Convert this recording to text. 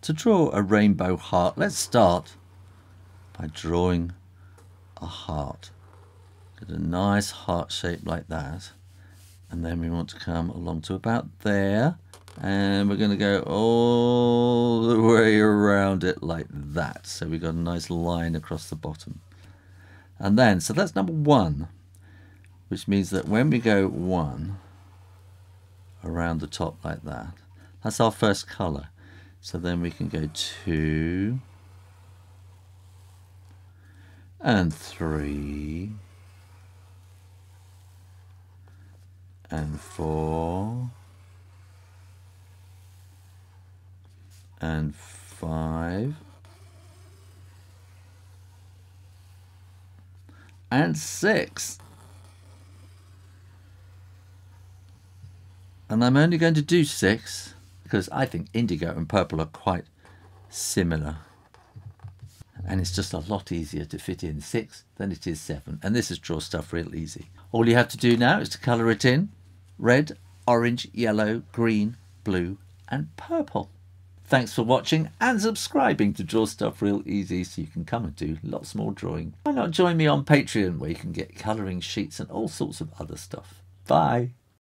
To draw a rainbow heart, let's start by drawing a heart. Get a nice heart shape like that. And then we want to come along to about there. And we're going to go all the way around it like that. So we've got a nice line across the bottom. And then, so that's number 1, which means that when we go 1 around the top like that, that's our first colour. So then we can go 2 and 3 and 4 and 5 and 6. And I'm only going to do 6 because I think indigo and purple are quite similar. And it's just a lot easier to fit in 6 than it is 7. And this is Draw Stuff Real Easy. All you have to do now is to colour it in. Red, orange, yellow, green, blue and purple. Thanks for watching and subscribing to Draw Stuff Real Easy so you can come and do lots more drawing. Why not join me on Patreon where you can get colouring sheets and all sorts of other stuff. Bye.